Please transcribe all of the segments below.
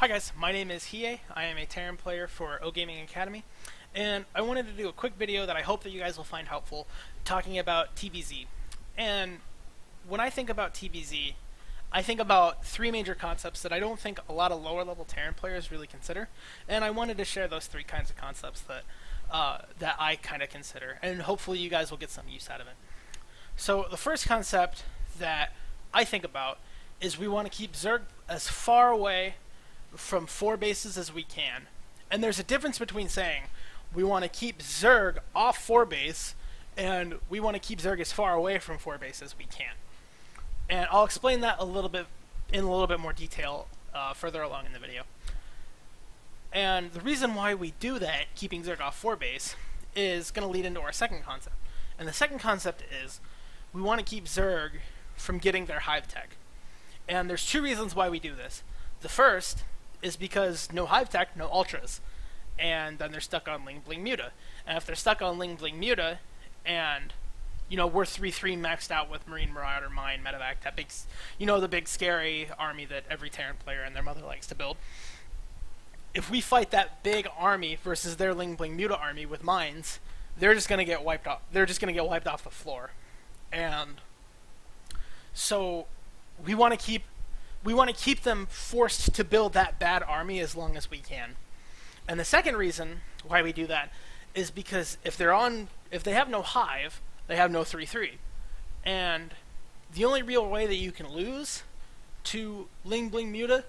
Hi guys, my name is Hiei. I am a Terran player for O Gaming Academy, and I wanted to do a quick video that I hope that you guys will find helpful, talking about TvZ. And when I think about TvZ, I think about three major concepts that I don't think a lot of lower level Terran players really consider, and I wanted to share those three kinds of concepts that I kind of consider, and hopefully you guys will get some use out of it. So the first concept that I think about is we want to keep Zerg as far away from 4 bases as we can. And there's a difference between saying we want to keep Zerg off 4 base and we want to keep Zerg as far away from 4 base as we can. And I'll explain that a little bit more detail further along in the video. And the reason why we do that, keeping Zerg off 4 base, is going to lead into our second concept. And the second concept is we want to keep Zerg from getting their hive tech. And there's two reasons why we do this. The first is because no hive tech, no ultras, and then they're stuck on Ling Bling Muta. And if they're stuck on Ling Bling Muta, and we're 3/3 maxed out with Marine Marauder, Mine, Medevac, that big, the big scary army that every Terran player and their mother likes to build. If we fight that big army versus their Ling Bling Muta army with mines, they're just gonna get wiped off. They're just gonna get wiped off the floor, and so we want to keep them forced to build that bad army as long as we can. And the second reason why we do that is because if they have no hive, they have no 3/3. And the only real way that you can lose to Ling Bling Muta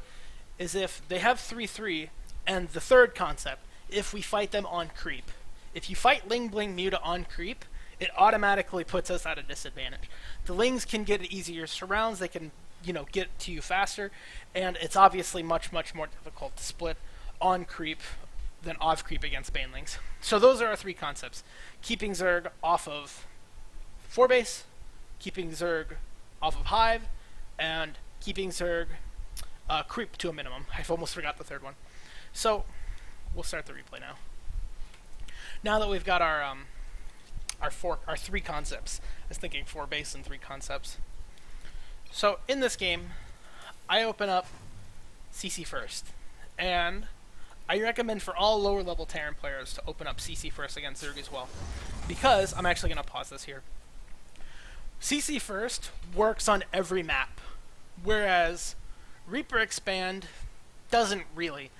is if they have 3/3, and the third concept, if we fight them on creep. If you fight Ling Bling Muta on creep, it automatically puts us at a disadvantage. The Lings can get easier surrounds, they can get to you faster, and it's obviously much more difficult to split on creep than off creep against Banelings. So those are our three concepts: keeping Zerg off of 4 base, keeping Zerg off of hive, and keeping Zerg creep to a minimum. I've almost forgot the third one. So we'll start the replay now. Now that we've got our three concepts, I was thinking 4 base and 3 concepts. So in this game, I open up CC first, and I recommend for all lower level Terran players to open up CC first against Zerg as well, because I'm actually going to pause this here. CC first works on every map, whereas Reaper Expand doesn't really.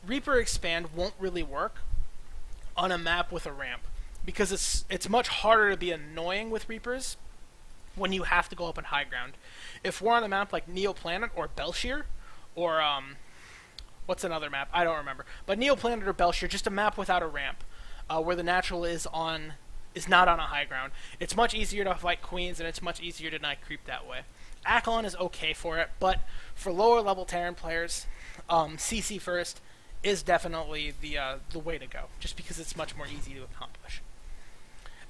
Reaper Expand won't really work on a map with a ramp, because it's much harder to be annoying with Reapers when you have to go up on high ground. If we're on a map like Neoplanet or Belshir, or what's another map? I don't remember. But Neoplanet or Belshir, just a map without a ramp, where the natural is not on a high ground. It's much easier to fight queens, and it's much easier to not creep that way. Akalon is okay for it, but for lower level Terran players, CC first is definitely the way to go, just because it's much more easy to accomplish.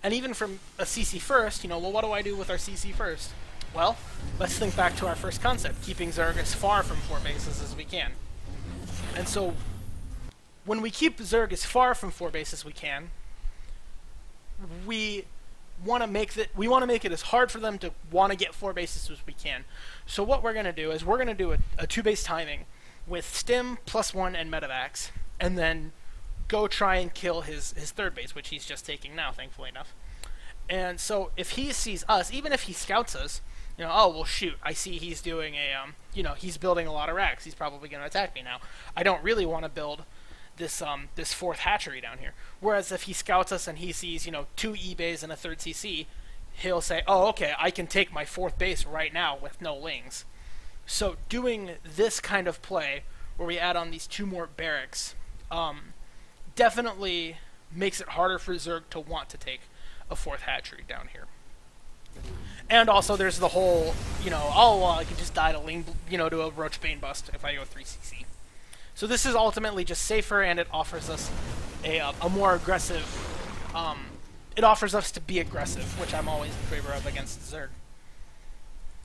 And even from a CC first, well, what do I do with our CC first? Well, let's think back to our first concept, keeping Zerg as far from 4 bases as we can. And so, when we keep Zerg as far from 4 bases as we can, we want to make it as hard for them to want to get 4 bases as we can. So what we're going to do is we're going to do a 2-base timing with Stim +1 and Medevacs, and then go try and kill his 3rd base, which he's just taking now, thankfully enough. And so if he sees us, even if he scouts us, oh, well, shoot, I see he's doing he's building a lot of racks. He's probably going to attack me now. I don't really want to build this 4th hatchery down here. Whereas if he scouts us and he sees, 2 E-bays and a 3rd CC, he'll say, oh, okay, I can take my 4th base right now with no Lings. So doing this kind of play, where we add on these 2 more barracks, definitely makes it harder for Zerg to want to take a 4th hatchery down here. And also there's the whole, I can just die to to a Roach Bane bust if I go 3 CC. So this is ultimately just safer, and it offers us a more aggressive, it offers us to be aggressive, which I'm always in favor of against Zerg.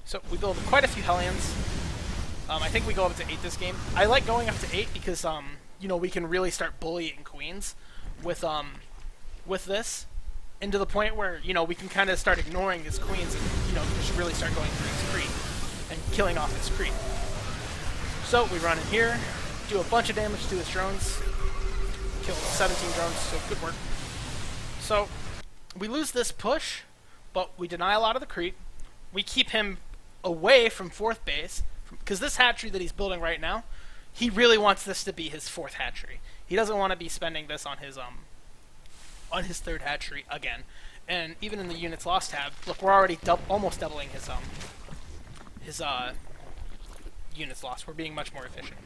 So we build quite a few Hellions. I think we go up to 8 this game. I like going up to 8 because, we can really start bullying queens with this, and to the point where, we can kind of start ignoring his queens and, just really start going through his creep and killing off his creep. So we run in here, do a bunch of damage to his drones. Kill 17 drones, so good work. So, we lose this push, but we deny a lot of the creep. We keep him away from 4th base, because this hatchery that he's building right now, he really wants this to be his 4th hatchery. He doesn't want to be spending this on his 3rd hatchery again. And even in the units lost tab, look, we're already almost doubling his units lost. We're being much more efficient.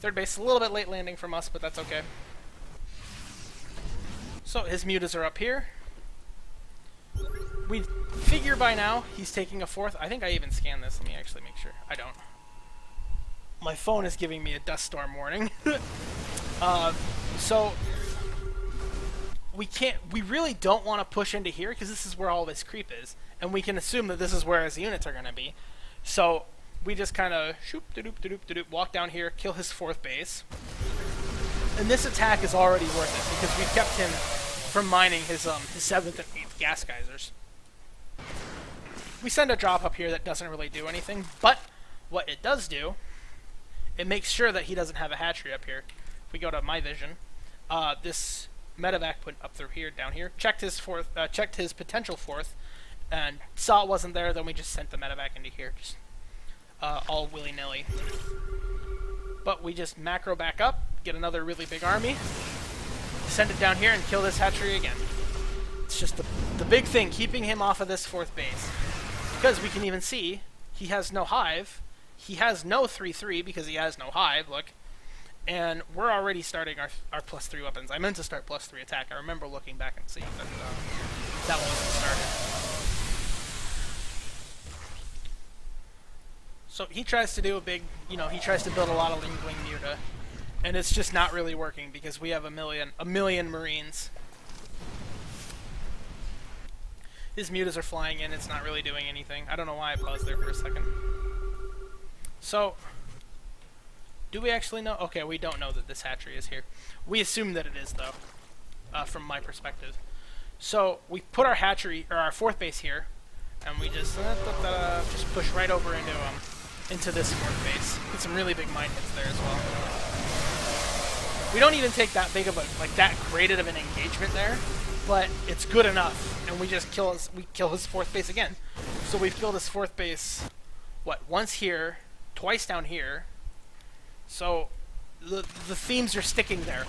3rd base, a little bit late landing from us, but that's okay. So his mutas are up here. We figure by now he's taking a 4th. I think I even scanned this. Let me actually make sure. I don't. My phone is giving me a dust storm warning. So we really don't want to push into here because this is where all this creep is, and we can assume that this is where his units are going to be. So we just kind of walk down here, kill his 4th base, and this attack is already worth it because we've kept him from mining his 7th and 8th gas geysers. We send a drop up here that doesn't really do anything, but what it does do, it makes sure that he doesn't have a hatchery up here. If we go to my vision, this medevac put up through here, down here, checked his potential 4th, and saw it wasn't there. Then we just sent the medevac into here, just all willy-nilly. But we just macro back up, get another really big army, send it down here, and kill this hatchery again. It's just the big thing, keeping him off of this 4th base. Because we can even see, he has no hive, he has no 3-3 because he has no hive, look. And we're already starting our +3 weapons. I meant to start +3 attack. I remember looking back and seeing that that one wasn't started. So he tries to do a big, he tries to build a lot of Lingling Muta. And it's just not really working because we have a million Marines. His mutas are flying in, it's not really doing anything. I don't know why I paused there for a second. So, do we actually know? Okay, we don't know that this hatchery is here. We assume that it is, though, from my perspective. So, we put our hatchery, or our 4th base here, and we just push right over into this 4th base. Get some really big mine hits there as well. We don't even take that big of that great of an engagement there, but it's good enough. And we just kill his 4th base again. So we've killed his 4th base, once here, twice down here. So the themes are sticking there.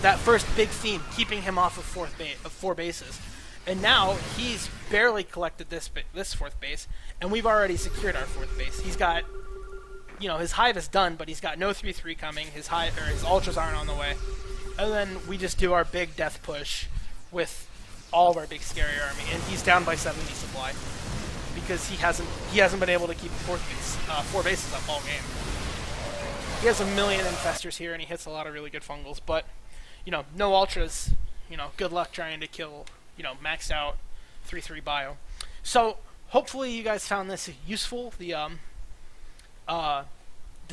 That first big theme, keeping him off of 4 bases. And now he's barely collected this 4th base, and we've already secured our 4th base. He's got, his hive is done, but he's got no 3-3 coming. His ultras aren't on the way. And then we just do our big death push with all of our big scary army, and he's down by 70 supply because he hasn't been able to keep 4 bases up all game. He has a million infestors here, and he hits a lot of really good fungals, but no ultras. Good luck trying to kill maxed out 3-3 bio. So hopefully you guys found this useful. The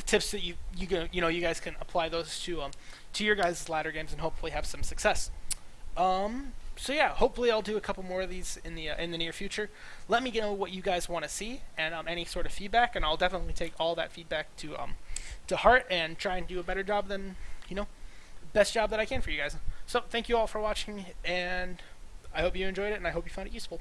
tips that you guys can apply those to your guys' ladder games and hopefully have some success. So yeah, hopefully I'll do a couple more of these in the near future. Let me know what you guys want to see and any sort of feedback, and I'll definitely take all that feedback to heart and try and do a better job than best job that I can for you guys. So thank you all for watching, and I hope you enjoyed it, and I hope you found it useful.